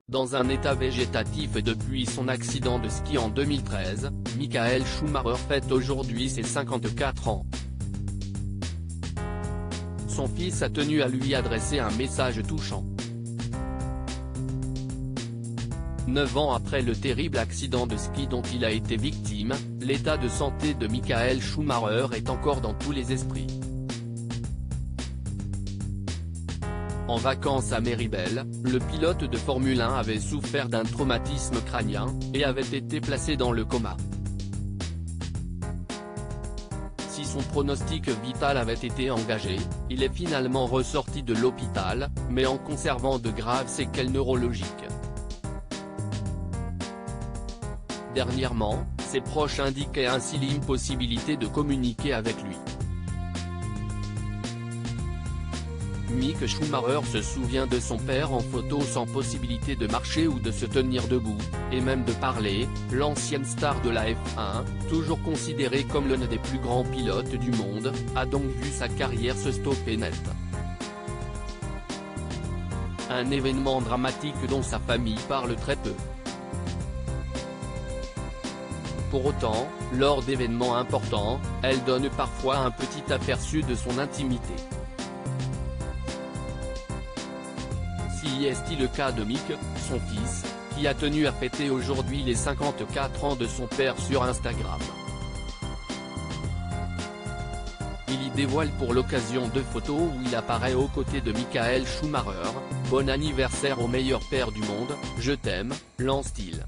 Dans un état végétatif depuis son accident de ski en 2013, Michael Schumacher fête aujourd'hui ses 54 ans. Son fils a tenu à lui adresser un message touchant. 9 ans après le terrible accident de ski dont il a été victime, l'état de santé de Michael Schumacher est encore dans tous les esprits. En vacances à Méribel, le pilote de Formule 1 avait souffert d'un traumatisme crânien, et avait été placé dans le coma. Si son pronostic vital avait été engagé, il est finalement ressorti de l'hôpital, mais en conservant de graves séquelles neurologiques. Dernièrement, ses proches indiquaient ainsi l'impossibilité de communiquer avec lui. Mick Schumacher se souvient de son père en photo sans possibilité de marcher ou de se tenir debout, et même de parler. L'ancienne star de la F1, toujours considérée comme l'un des plus grands pilotes du monde, a donc vu sa carrière se stopper net. Un événement dramatique dont sa famille parle très peu. Pour autant, lors d'événements importants, elle donne parfois un petit aperçu de son intimité. Si est-il le cas de Mick, son fils, qui a tenu à fêter aujourd'hui les 54 ans de son père sur Instagram. Il y dévoile pour l'occasion 2 photos où il apparaît aux côtés de Michael Schumacher. « Bon anniversaire au meilleur père du monde, je t'aime », lance-t-il.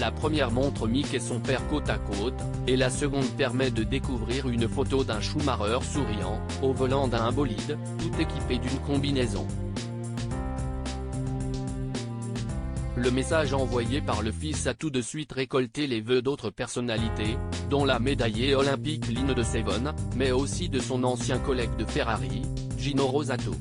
La première montre Mick et son père côte à côte, et la seconde permet de découvrir une photo d'un Schumacher souriant, au volant d'un bolide, tout équipé d'une combinaison. Le message envoyé par le fils a tout de suite récolté les vœux d'autres personnalités, dont la médaillée olympique Lynn de Sevon, mais aussi de son ancien collègue de Ferrari, Gino Rosato.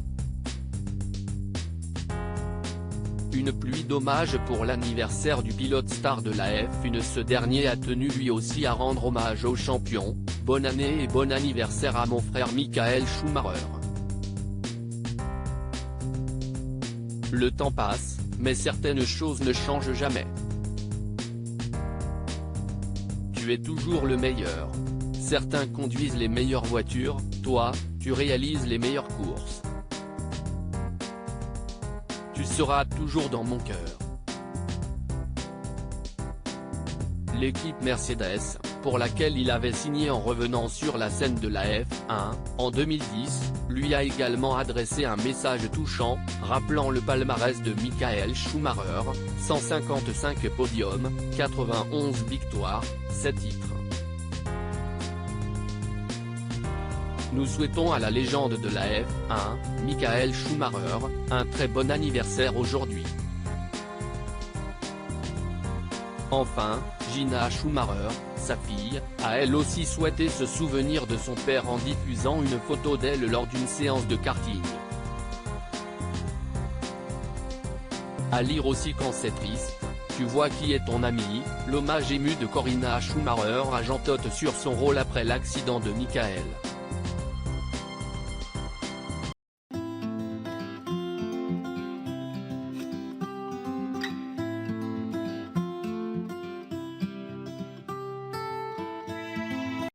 Une pluie d'hommages pour l'anniversaire du pilote star de la F1. Ce dernier a tenu lui aussi à rendre hommage au champion. « Bonne année et bon anniversaire à mon frère Michael Schumacher. Le temps passe, mais certaines choses ne changent jamais. Tu es toujours le meilleur. Certains conduisent les meilleures voitures, toi, tu réalises les meilleures courses. Tu seras toujours dans mon cœur. » L'équipe Mercedes, pour laquelle il avait signé en revenant sur la scène de la F1, en 2010, lui a également adressé un message touchant, rappelant le palmarès de Michael Schumacher, 155 podiums, 91 victoires, 7 titres. Nous souhaitons à la légende de la F1, Michael Schumacher, un très bon anniversaire aujourd'hui. Enfin, Gina Schumacher, sa fille, a elle aussi souhaité se souvenir de son père en diffusant une photo d'elle lors d'une séance de karting. À lire aussi quand c'est triste, tu vois qui est ton ami. L'hommage ému de Corinna Schumacher agentote sur son rôle après l'accident de Michael.